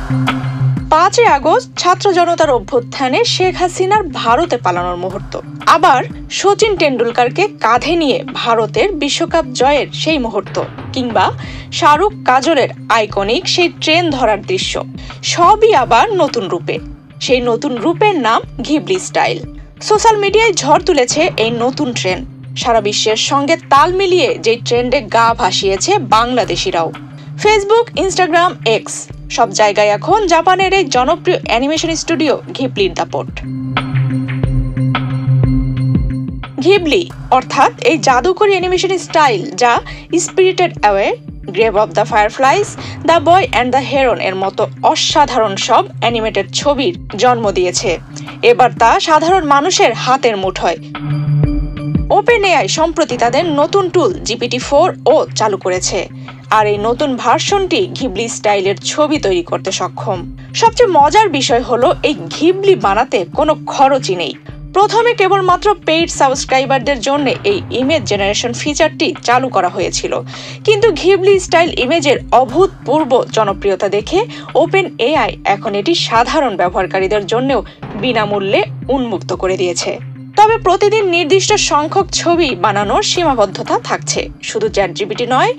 5ই August ছাত্র জনতার অভ্যুত্থানে শেখ হাসিনার ভারতে পালানোর মুহূর্ত, আবার সচিন টেন্ডুলকারকে কাঁধে নিয়ে ভারতের বিশ্বকাপ জয়ের সেই মুহূর্ত, কিংবা শাহরুখ কাজলের আইকনিক সেই ট্রেন ধরার দৃশ্য, সবই আবার নতুন রূপে। সেই নতুন রূপের নাম ঘিবলি স্টাইল। সোশ্যাল মিডিয়ায় ঝড় তুলেছে এই নতুন ট্রেন্ড। সারা বিশ্বের সঙ্গে তাল মিলিয়ে যে ট্রেন্ডে গা ভাসিয়েছে বাংলাদেশিরাও। ফেসবুক, ইনস্টাগ্রাম, এক্স সব জায়গায় এখন জাপানের এই জনপ্রিয় অ্যানিমেশন স্টুডিও ঘিবলির দাপট। ঘিবলি অর্থাৎ এই জাদুকরী অ্যানিমেশন স্টাইল, যা spirited away, grave of the fireflies, the boy and the heron এর মতো অসাধারণ সব অ্যানিমেটেড ছবির জন্ম দিয়েছে। এবার তা সাধারণ মানুষের হাতের মুঠোয়। ওপেনএআই সম্প্রতি তাদের নতুন টুল GPT-4 চালু করেছে, আর এই নতুন ভার্সনটি ঘিবলি স্টাইলের ছবি তৈরি করতে সক্ষম। সবচেয়ে মজার বিষয় হলো, এই ঘিবলি বানাতে কোনো খরচই নেই। প্রথমে কেবলমাত্র পেইড সাবস্ক্রাইবারদের জন্য এই ইমেজ জেনারেশন ফিচারটি চালু করা হয়েছিল, কিন্তু ঘিবলি স্টাইল ইমেজের অভূতপূর্ব জনপ্রিয়তা দেখে ওপেনএআই এখন এটি সাধারণ ব্যবহারকারীদের জন্যও বিনামূল্যে উন্মুক্ত করে দিয়েছে। তবে প্রতিদিন নির্দিষ্ট সংখ্যক ছবি বানানোর সীমাবদ্ধতা থাকছে। শুধু চ্যাটজিপিটি নয়,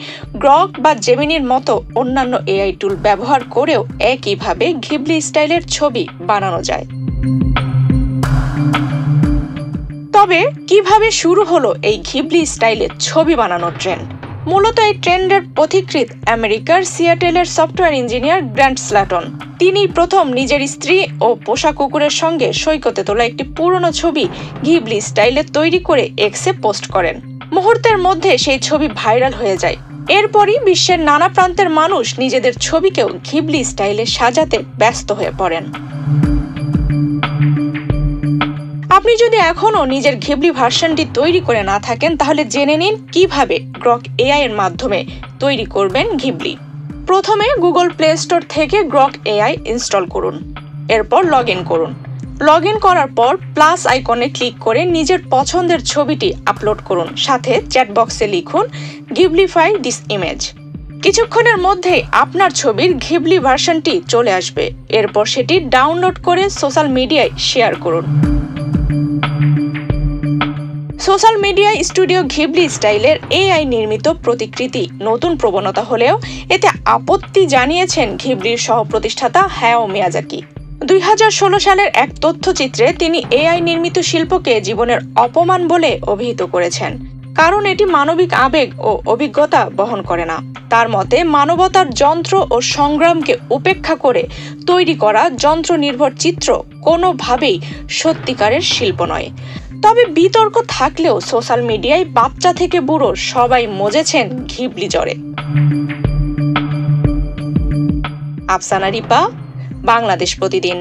গ্রক বা জেমিনির মতো অন্যান্য এআই টুল ব্যবহার করেও একইভাবে ঘিবলি স্টাইলের ছবি বানানো যায়। তবে কিভাবে শুরু হলো এই ঘিবলি স্টাইলের ছবি বানানোর ট্রেন্ড? মূলত এই ট্রেন্ডের পথিকৃৎ আমেরিকার সিয়াটেলের সফটওয়্যার ইঞ্জিনিয়ার গ্র্যান্ট স্ল্যাটন। তিনি প্রথম নিজের স্ত্রী ও পোষা কুকুরের সঙ্গে সৈকতে তোলা একটি পুরনো ছবি ঘিবলি স্টাইলে তৈরি করে এক্সে পোস্ট করেন। মুহূর্তের মধ্যে সেই ছবি ভাইরাল হয়ে যায়। এরপরই বিশ্বের নানা প্রান্তের মানুষ নিজেদের ছবিকেও ঘিবলি স্টাইলে সাজাতে ব্যস্ত হয়ে পড়েন। আপনি যদি এখনো নিজের ঘিবলি ভার্সনটি তৈরি করে না থাকেন, তাহলে জেনে নিন কিভাবে গ্রক এআই এর মাধ্যমে তৈরি করবেন ঘিবলি। প্রথমে গুগল প্লে স্টোর থেকে গ্রক এআই ইনস্টল করুন, এরপর লগ ইন করুন। লগ ইন করার পর প্লাস আইকনে ক্লিক করে নিজের পছন্দের ছবিটি আপলোড করুন, সাথে চ্যাট বক্সে লিখুন ঘিবলিফাই দিস ইমেজ। কিছুক্ষণের মধ্যেই আপনার ছবির ঘিবলি ভার্সনটি চলে আসবে। এরপর সেটি ডাউনলোড করে সোশ্যাল মিডিয়ায় শেয়ার করুন। সোশ্যাল মিডিয়া স্টুডিও ঘিবলি স্টাইলের এআই নির্মিত প্রতিকৃতি নতুন প্রবণতা হলেও এতে আপত্তি জানিয়েছেন ঘিবলির সহ-প্রতিষ্ঠাতা হায়াও মিয়াজাকি। 2016 সালের এক তথ্যচিত্রে তিনি এআই নির্মিত শিল্পকে জীবনের অপমান বলে অভিহিত করেছেন, কারণ এটি মানবিক আবেগ ও অভিজ্ঞতা বহন করে না। তার মতে, মানবতার যন্ত্র ও সংগ্রামকে উপেক্ষা করে তৈরি করা যন্ত্র নির্ভর চিত্র কোনোভাবেই সত্যিকারের শিল্প নয়। তবে বিতর্ক থাকলেও সোশ্যাল মিডিয়ায় বাচ্চা থেকে বুড়ো সবাই মজেছেন ঘিবলি জ্বরে। আফসানা রিপা, বাংলাদেশ প্রতিদিন।